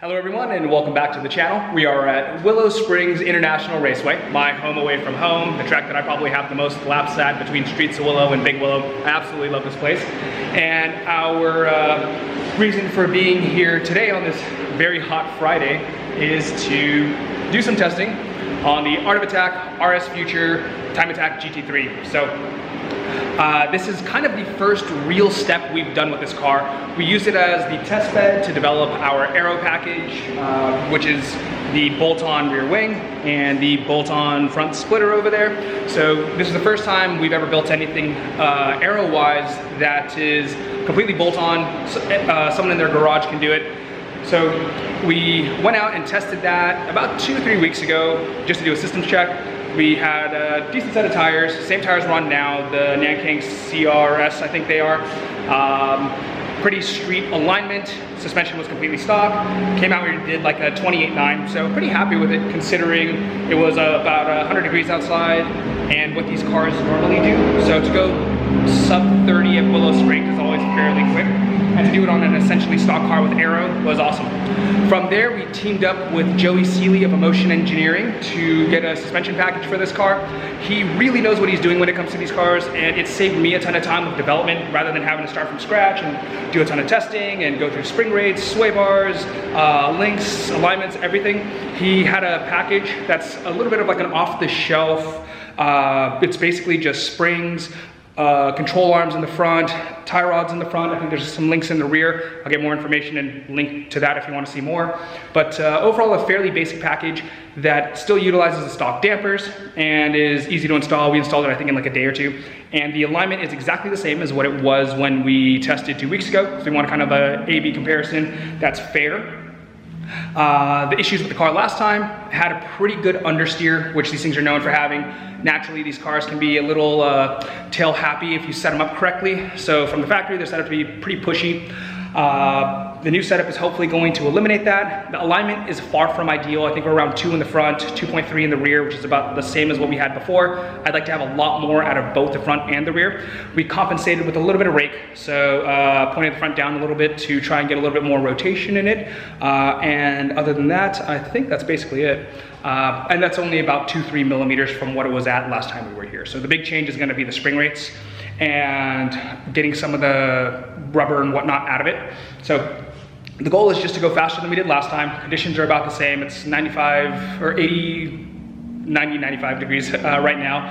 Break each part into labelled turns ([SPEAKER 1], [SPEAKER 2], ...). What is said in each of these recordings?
[SPEAKER 1] Hello everyone and welcome back to the channel. We are at Willow Springs International Raceway, my home away from home, the track that I probably have the most laps at between Streets of Willow and Big Willow. I absolutely love this place. And our reason for being here today on this very hot Friday is to do some testing on the Art of Attack RS Future Time Attack GT3. So this is kind of the first real step we've done with this car. We used it as the test bed to develop our Aero package, which is the bolt-on rear wing and the bolt-on front splitter over there. So this is the first time we've ever built anything Aero-wise that is completely bolt-on. Someone in their garage can do it. So we went out and tested that about 2-3 weeks ago just to do a systems check. We had a decent set of tires, same tires we're on now, the Nankang CRS, I think they are. Pretty street alignment, suspension was completely stock. Came out, we did like a 28.9, so pretty happy with it considering it was about 100 degrees outside and what these cars normally do. So to go sub 30 at Willow Springs is always fairly quick. And to do it on an essentially stock car with Aero was awesome. From there, we teamed up with Joey Seeley of Emotion Engineering to get a suspension package for this car. He really knows what he's doing when it comes to these cars, and it saved me a ton of time with development rather than having to start from scratch and do a ton of testing and go through spring rates, sway bars, links, alignments, everything. He had a package that's a little bit of like an off-the-shelf, it's basically just springs, control arms in the front, tie rods in the front. I think there's some links in the rear. I'll get more information and link to that if you want to see more. But overall, a fairly basic package that still utilizes the stock dampers and is easy to install. We installed it, I think, in like a day or two. And the alignment is exactly the same as what it was when we tested 2 weeks ago. So we want kind of a A-B comparison that's fair. The issues with the car last time had a pretty good understeer, which these things are known for having. Naturally, these cars can be a little tail happy if you set them up correctly. So from the factory, they're set up to be pretty pushy. The new setup is hopefully going to eliminate that. The alignment is far from ideal. I think we're around 2 in the front, 2.3 in the rear, which is about the same as what we had before. I'd like to have a lot more out of both the front and the rear. We compensated with a little bit of rake, so pointed the front down a little bit to try and get a little bit more rotation in it. And other than that, I think that's basically it. And that's only about 2-3 millimeters from what it was at last time we were here. So the big change is going to be the spring rates and getting some of the rubber and whatnot out of it. So the goal is just to go faster than we did last time. Conditions are about the same. It's 95 or 80, 90, 95 degrees right now.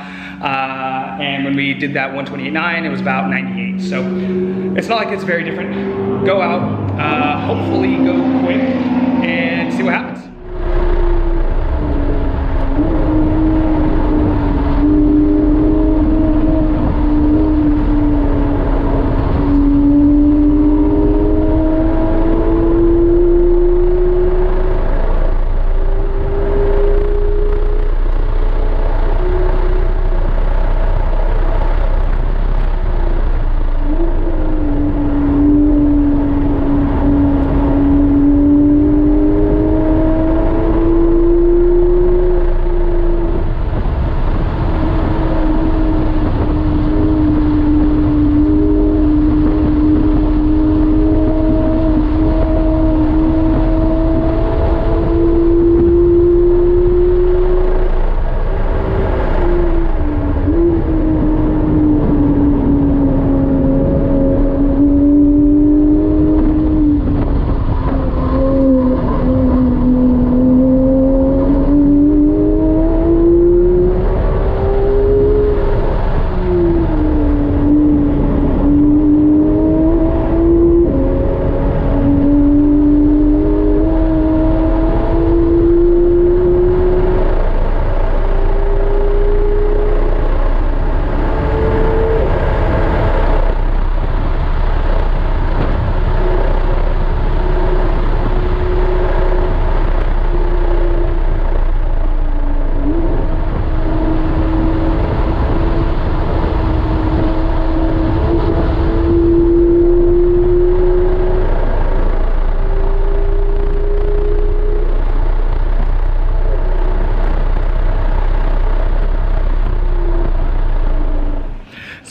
[SPEAKER 1] And when we did that 128.9, it was about 98. So it's not like it's very different. Go out, hopefully go quick and see what happens.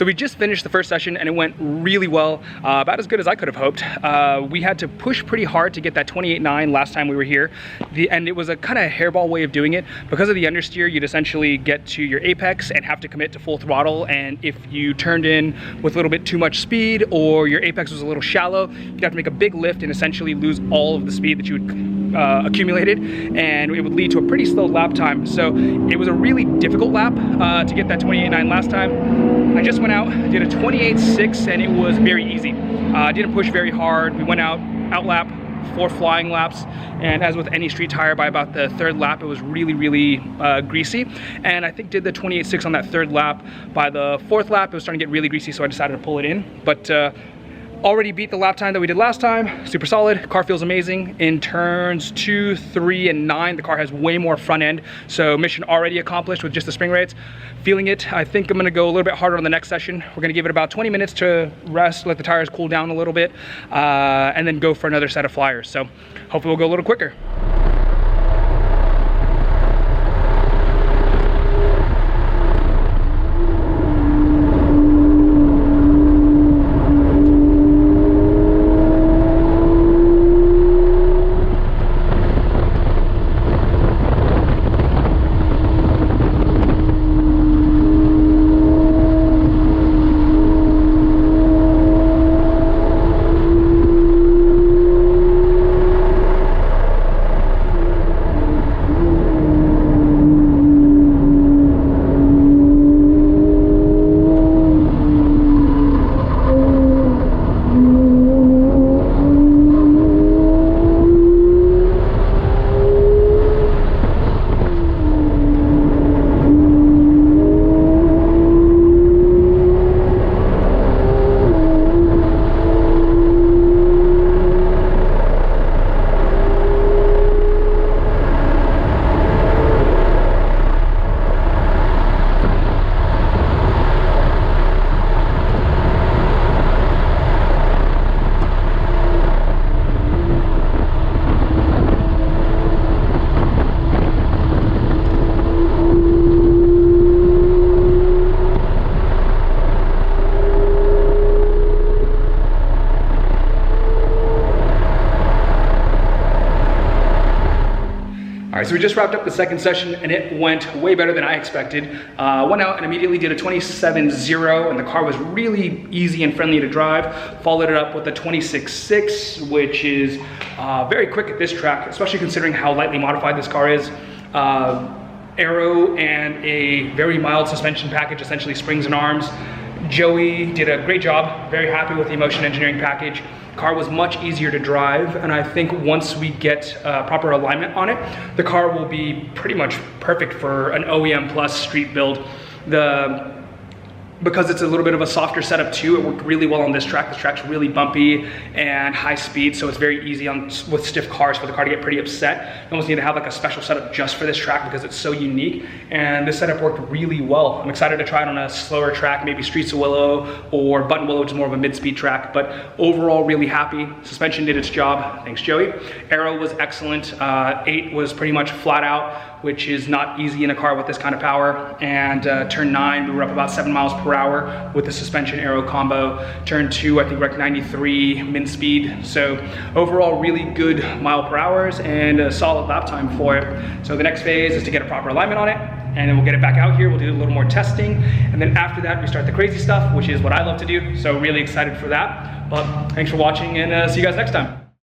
[SPEAKER 1] So we just finished the first session and it went really well, about as good as I could have hoped. We had to push pretty hard to get that 28.9 last time we were here, and it was a kind of hairball way of doing it. Because of the understeer, you'd essentially get to your apex and have to commit to full throttle, and if you turned in with a little bit too much speed or your apex was a little shallow, you'd have to make a big lift and essentially lose all of the speed that you had accumulated, and it would lead to a pretty slow lap time. So it was a really difficult lap to get that 28.9 last time. I just went out, did a 28.6, and it was very easy. Didn't push very hard. We went out lap, 4 flying laps, and as with any street tire, by about the 3rd lap it was really greasy, and I think did the 28.6 on that 3rd lap. By the 4th lap it was starting to get really greasy, so I decided to pull it in, but already beat the lap time that we did last time. Super solid. Car feels amazing. In turns 2, 3, and 9, the car has way more front end, so mission already accomplished with just the spring rates. Feeling it. I think I'm gonna go a little bit harder on the next session. We're gonna give it about 20 minutes to rest, let the tires cool down a little bit, and then go for another set of flyers. So hopefully we'll go a little quicker. So we just wrapped up the second session and it went way better than I expected. Went out and immediately did a 27.0, and the car was really easy and friendly to drive. Followed it up with a 26.6, which is very quick at this track, especially considering how lightly modified this car is. Aero and a very mild suspension package, essentially springs and arms. Joey did a great job, very happy with the Motion Engineering package. Car was much easier to drive, and I think once we get proper alignment on it, the car will be pretty much perfect for an OEM plus street build. Because it's a little bit of a softer setup too, it worked really well on this track. This track's really bumpy and high speed, so it's very easy with stiff cars for the car to get pretty upset. You almost need to have like a special setup just for this track because it's so unique, and this setup worked really well. I'm excited to try it on a slower track, maybe Streets of Willow or Button Willow, which is more of a mid-speed track, but overall really happy. Suspension did its job, thanks Joey. Aero was excellent. 8 was pretty much flat out, which is not easy in a car with this kind of power. And turn 9, we were up about 7 miles per hour with the suspension Aero combo. Turn 2, I think we're at 93 min speed. So overall, really good mile per hours and a solid lap time for it. So the next phase is to get a proper alignment on it, and then we'll get it back out here. We'll do a little more testing. And then after that, we start the crazy stuff, which is what I love to do. So really excited for that. But thanks for watching, and see you guys next time.